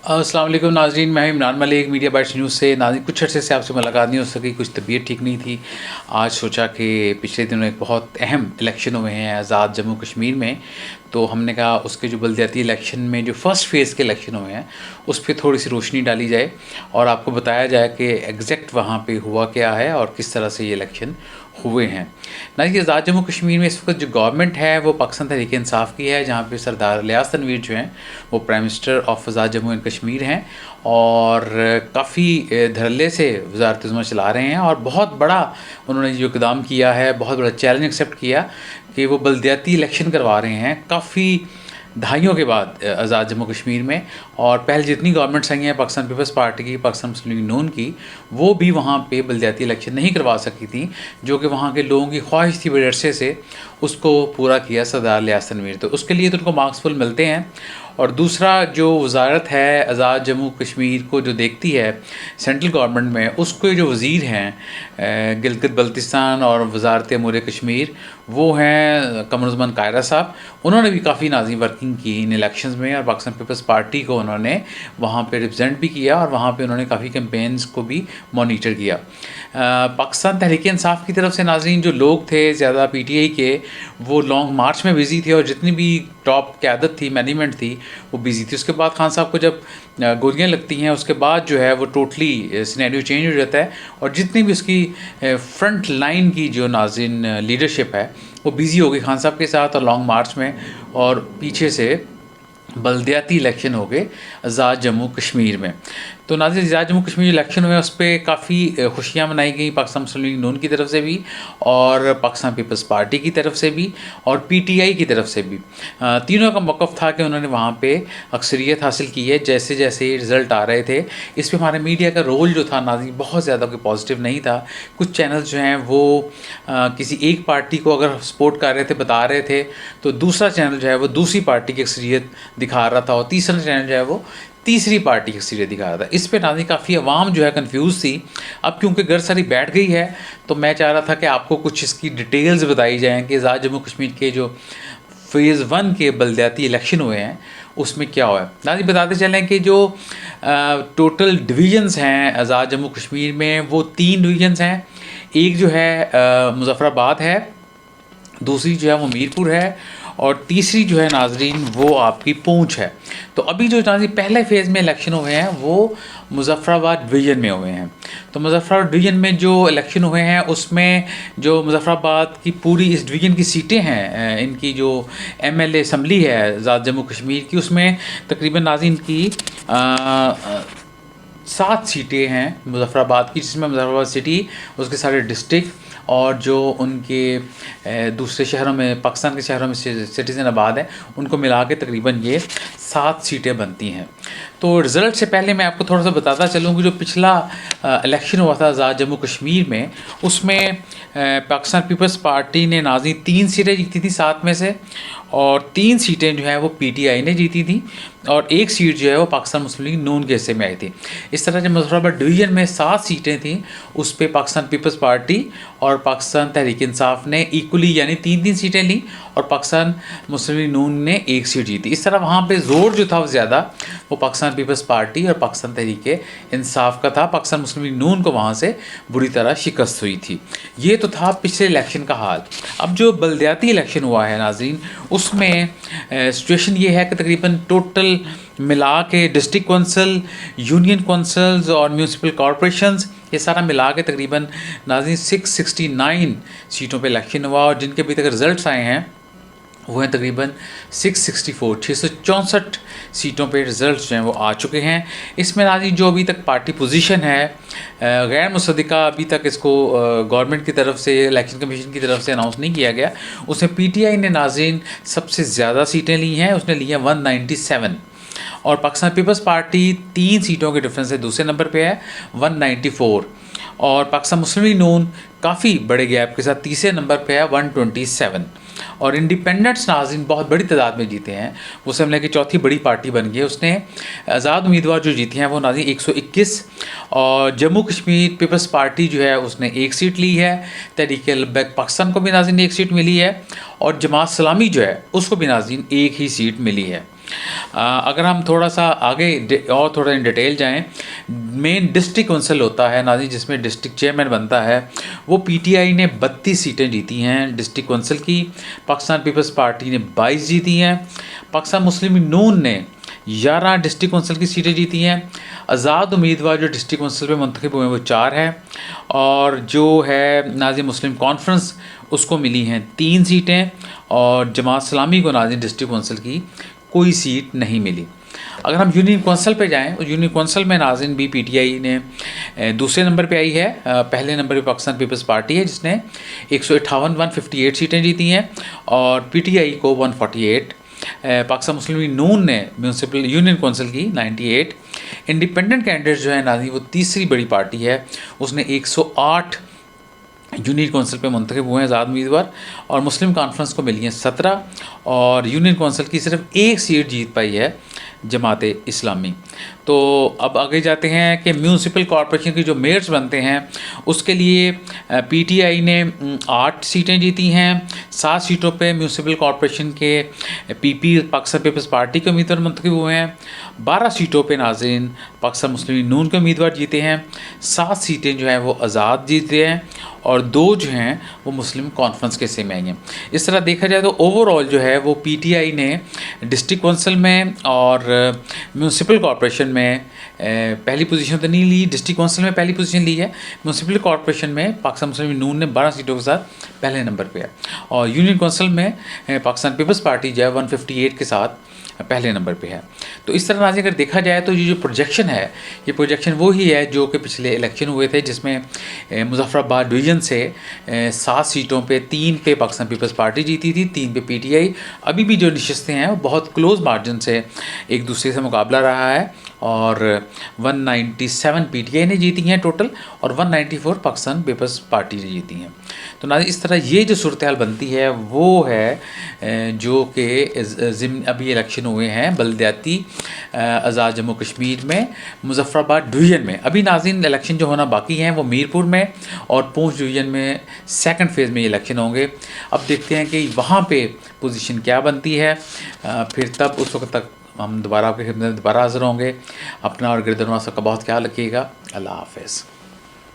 अस्सलाम वालेकुम नाज़रीन, मैं Imran Malik media bytes news से। नाज़रीन, कुछ अर्से से आपसे मुलाकात नहीं हो सकी, कुछ तबीयत ठीक नहीं थी। आज सोचा कि पिछले दिनों एक बहुत अहम इलेक्शन हुए हैं आज़ाद जम्मू कश्मीर में, तो हमने कहा उसके जो बलदियाती इलेक्शन में जो फ़र्स्ट फ़ेज़ के इलेक्शन हुए हैं उस पर थोड़ी सी रोशनी डाली जाए और आपको बताया जाए कि एग्जैक्ट वहाँ पे हुआ क्या है और किस तरह से ये इलेक्शन हुए हैं। ना कि आज़ाद जम्मू कश्मीर में इस वक्त जो गवर्नमेंट है वो पाकिस्तान तहरीक इंसाफ की है, जहाँ पे सरदार लियाक़त तनवीर जो हैं वो prime minister of Azad Jammu and Kashmir हैं और काफ़ी धड़ल्ले से वज़ारत अज़्मा चला रहे हैं। और बहुत बड़ा उन्होंने जो इक़दाम किया है, बहुत बड़ा चैलेंज एक्सेप्ट किया कि वो बलदियाती इलेक्शन करवा रहे हैं काफ़ी दहाइयों के बाद आज़ाद जम्मू कश्मीर में। और पहले जितनी गवर्नमेंट्स आई हैं पाकिस्तान पीपल्स पार्टी की, पाकिस्तान मुस्लिम लीग नून की, वो भी वहाँ पे बलदियाती इलेक्शन नहीं करवा सकी थी, जो कि वहाँ के लोगों की ख्वाहिश थी बड़े अरसे से। उसको पूरा किया सरदार लियाक़त तनवीर, तो उसके लिए तो उनको मार्क्स फुल मिलते हैं। और दूसरा जो वज़ारत है आज़ाद जम्मू कश्मीर को जो देखती है सेंट्रल गवर्नमेंट में, उसके जो वज़ीर हैं गिलगित बल्तिस्तान और वज़ारत अमूर कश्मीर, वो हैं कमरुज़्ज़मान कायरा साहब। उन्होंने भी काफ़ी नाज़ी वर्किंग की इन इलेक्शंस में और पाकिस्तान पीपल्स पार्टी को उन्होंने वहाँ पे रिप्रेजेंट भी किया और वहाँ पे उन्होंने काफ़ी कैंपेन्स को भी मॉनिटर किया। पाकिस्तान तहरीक इंसाफ की तरफ से नाज़रीन जो लोग थे ज़्यादा पीटीआई के, वो लॉन्ग मार्च में बिज़ी थे और जितनी भी टॉप क़यादत थी, मैनेजमेंट थी, वो बिज़ी थी। उसके बाद खान साहब को जब गोलियां लगती हैं उसके बाद जो है वो टोटली सिनेरियो चेंज हो जाता है और जितनी भी उसकी फ्रंट लाइन की जो नाज़रीन लीडरशिप है वो बिज़ी हो गई खान साहब के साथ और लॉन्ग मार्च में, और पीछे से बलदियाती इलेक्शन हो गए आज़ाद जम्मू कश्मीर में। तो नाज़रीन, आज़ाद जम्मू कश्मीर इलेक्शन हुए उस पर काफ़ी खुशियाँ मनाई गई पाकिस्तान मुस्लिम लीग नून की तरफ से भी और पाकिस्तान पीपल्स पार्टी की तरफ से भी और पीटीआई की तरफ से भी। तीनों का मौक़िफ़ था कि उन्होंने वहाँ पे अक्सरियत हासिल की है। जैसे जैसे रिज़ल्ट आ रहे थे इस पर हमारे मीडिया का रोल जो था नाज़रीन बहुत ज़्यादा कोई पॉजिटिव नहीं था। कुछ चैनल्स जो हैं वो किसी एक पार्टी को अगर सपोर्ट कर रहे थे, बता रहे थे, तो दूसरा चैनल जो है वो दूसरी पार्टी की अक्सरियत दिखा रहा था और तीसरा चैनल जो है वो तीसरी पार्टी की अक्सरियत दिखा रहा था। इस पे नाज़रीन काफ़ी अवाम जो है कंफ्यूज थी। अब क्योंकि घर सारी बैठ गई है तो मैं चाह रहा था कि आपको कुछ इसकी डिटेल्स बताई जाएँ कि आज़ाद जम्मू कश्मीर के जो फ़ेज़ 1 के बलदियाती इलेक्शन हुए हैं उसमें क्या हुआ है। नाज़रीन, बताते चलें कि जो टोटल डिवीज़न्स हैं आज़ाद जम्मू कश्मीर में वो 3 डिवीज़न्स हैं। एक जो है मुज़फ़्फ़राबाद है, दूसरी जो है वो मीरपुर है और तीसरी जो है नाज़रीन वो आपकी पूंछ है। तो अभी जो नाज़रीन पहले फ़ेज़ में इलेक्शन हुए हैं वो मुज़फ़्फ़राबाद डिवीज़न में हुए हैं। तो मुज़फ़्फ़राबाद डिवीज़न में जो इलेक्शन हुए हैं उसमें जो मुज़फ़्फ़राबाद की पूरी इस डिवीज़न की सीटें हैं, इनकी जो एमएलए असम्बली है आज़ाद जम्मू कश्मीर की, उसमें तकरीबन नाज़रीन की 7 सीटें हैं मुज़फ़्फ़राबाद की, जिसमें मुज़फ़्फ़राबाद सिटी, उसके सारे डिस्ट्रिक्ट और जो उनके दूसरे शहरों में पाकिस्तान के शहरों में सिटीज़न आबाद हैं उनको मिला के तकरीबन ये 7 सीटें बनती हैं। तो रिज़ल्ट से पहले मैं आपको थोड़ा सा बताता चलूँ कि जो पिछला इलेक्शन हुआ था आज़ाद जम्मू कश्मीर में, उसमें पाकिस्तान पीपल्स पार्टी ने नाज़रीन 3 सीटें जीती थी 7 में से, और 3 सीटें जो है वो पीटीआई ने जीती थी और 1 सीट जो है वो पाकिस्तान मुस्लिम लीग नून के हिस्से में आई थी। इस तरह जब मुज़फ़्फ़राबाद डिवीज़न में 7 सीटें थीं उस पर पाकिस्तान पीपल्स पार्टी और पाकिस्तान तहरीक इंसाफ ने इक्वली यानी 3-3 सीटें ली और पाकिस्तान मुस्लिम लीग नून ने 1 सीट जीती। इस तरह वहाँ पे ज़ोर जो था वो ज़्यादा वो पाकिस्तान पीपल्स पार्टी और पाकिस्तान तहरीक इंसाफ का था। पाकिस्तान मुस्लिम लीग नून को वहाँ से बुरी तरह शिकस्त हुई थी। ये तो था पिछले इलेक्शन का हाल। अब जो बलदियाती इलेक्शन हुआ है नाज़रीन, उसमें सिचुएशन ये है कि तकरीबन टोटल मिला के डिस्ट्रिक्ट कौंसल, यूनियन कौंसल्स और म्यूनसिपल कॉरपोरेशंस, ये सारा मिला के तकरीबन नाज़रीन 669 सीटों पे इलेक्शन हुआ और जिनके अभी तक रिज़ल्ट्स आए हैं वो हैं तकरीबन 664 सीटों पे रिज़ल्ट्स जो हैं वो आ चुके हैं। इसमें नाज़रीन जो अभी तक पार्टी पोजीशन है गैर मुसद्दिक़ा, अभी तक इसको गवर्नमेंट की तरफ से, इलेक्शन कमीशन की तरफ से अनाउंस नहीं किया गया। उसमें पीटीआई ने नाज़रीन सबसे ज़्यादा सीटें ली हैं, उसने ली हैं 197, और पाकिस्तान पीपल्स पार्टी 3 सीटों के डिफरेंस से दूसरे नंबर पे है 194, और पाकिस्तान मुस्लिम लीग नून काफ़ी बड़े गैप के साथ तीसरे नंबर पे है 127, और इंडिपेंडेंट्स नाज़रीन बहुत बड़ी तादाद में जीते हैं। वो सब मिला के चौथी बड़ी पार्टी बन गई है। उसने आज़ाद उम्मीदवार जो जीते हैं वो नाज़रीन 121, और जम्मू कश्मीर पीपल्स पार्टी जो है उसने 1 सीट ली है। तहरीक अलबाइक पाकिस्तान को भी नाज़रीन 1 सीट मिली है और जमात इस्लामी जो है उसको भी नाज़रीन 1 ही सीट मिली है। अगर हम थोड़ा सा आगे और थोड़ा इन डिटेल जाएं, मेन डिस्ट्रिक्ट कौंसिल होता है नाज़रीन, जिसमें डिस्ट्रिक्ट चेयरमैन बनता है, वो पीटीआई ने 32 सीटें जीती हैं डिस्ट्रिक्ट कौंसिल की, पाकिस्तान पीपल्स पार्टी ने 22 जीती हैं, पाकिस्तान मुस्लिम नून ने 11 डिस्ट्रिक्ट कौंसिल की सीटें जीती हैं, आज़ाद उम्मीदवार जो डिस्ट्रिक्ट कौंसिल में मुंतखब हुए हैं वो 4 हैं, और जो है नाज़रीन मुस्लिम कॉन्फ्रेंस उसको मिली हैं 3 सीटें, और जमात इस्लामी को नाज़रीन डिस्ट्रिक्ट कौंसिल की कोई सीट नहीं मिली। अगर हम यूनियन कौंसिल पे जाएं तो यूनियन कौंसिल में नाज़रीन भी पीटीआई ने दूसरे नंबर पे आई है। पहले नंबर पे पाकिस्तान पीपल्स पार्टी है जिसने 158 सीटें जीती हैं, और पीटीआई को 148, पाकिस्तान मुस्लिम लीग नून ने म्यूनसिपल यूनियन कौंसिल की 98, इंडिपेंडेंट कैंडिडेट जो है नाज़रीन वो तीसरी बड़ी पार्टी है, उसने 108 यूनियन कौंसिल पे मुंतखब हुए हैं आज़ाद उम्मीदवार, और मुस्लिम कॉन्फ्रेंस को मिली हैं 17, और यूनियन कौंसिल की सिर्फ एक सीट जीत पाई है जमात इस्लामी। तो अब आगे जाते हैं कि म्यूनसिपल कॉरपोरेशन की जो मेयर्स बनते हैं उसके लिए पीटीआई ने 8 सीटें जीती हैं, 7 सीटों पे म्यूनसिपल कॉरपोरेशन के पीपी पाकिस्तान पीपल्स पार्टी के उम्मीदवार मुंतखब हुए हैं, 12 सीटों पे नाज़रीन पाकिस्तान मुस्लिम लीग नून के उम्मीदवार जीते हैं, 7 सीटें जो हैं वो आज़ाद जीते हैं, और 2 जो हैं वो मुस्लिम कॉन्फ्रेंस के हिस्से में आई हैं। इस तरह देखा जाए तो ओवरऑल जो है वो पीटीआई ने डिस्ट्रिक्ट कौंसिल में और म्यूनसिपल कॉरपोरेशन में पहली पोजीशन तो नहीं ली, डिस्ट्रिक्ट कौंसिल में पहली पोजीशन ली है, म्यूनसिपल कॉरपोरेशन में पाकिस्तान मुस्लिम लीग नून ने 12 सीटों के साथ पहले नंबर पे है, और यूनियन कौंसिल में पाकिस्तान पीपल्स पार्टी जो है 158 के साथ पहले नंबर पे है। तो इस तरह नाज़रीन अगर देखा जाए तो ये जो प्रोजेक्शन है, ये प्रोजेक्शन वो ही है जो कि पिछले इलेक्शन हुए थे, जिसमें मुजफ्फराबाद डिवीज़न से 7 सीटों पे 3 पे पाकिस्तान पीपल्स पार्टी जीती थी, 3 पे पीटीआई। अभी भी जो नशिस्तें हैं वो बहुत क्लोज मार्जिन से एक दूसरे से मुकाबला रहा है, और 197 पीटीआई ने जीती हैं टोटल, और 194 पाकिस्तान पीपल्स पार्टी ने जीती हैं। तो नाज़रीन इस तरह ये जो सूरत हाल बनती है वो है जो कि अभी इलेक्शन हुए हैं बलदियाती आज़ाद जम्मू कश्मीर में मुजफ्फराबाद डिवीज़न में। अभी नाज़रीन इलेक्शन जो होना बाकी हैं वो मीरपुर में और पूंछ डिवीज़न में सेकंड फेज़ में इलेक्शन होंगे। अब देखते हैं कि वहाँ पे पोजीशन क्या बनती है, फिर तब उस वक्त तक हम दोबारा आपके खिदमत में दोबारा हाज़िर होंगे। अपना और गिरदनवास का बहुत ख्याल रखिएगा। अल्लाह हाफ़िज़।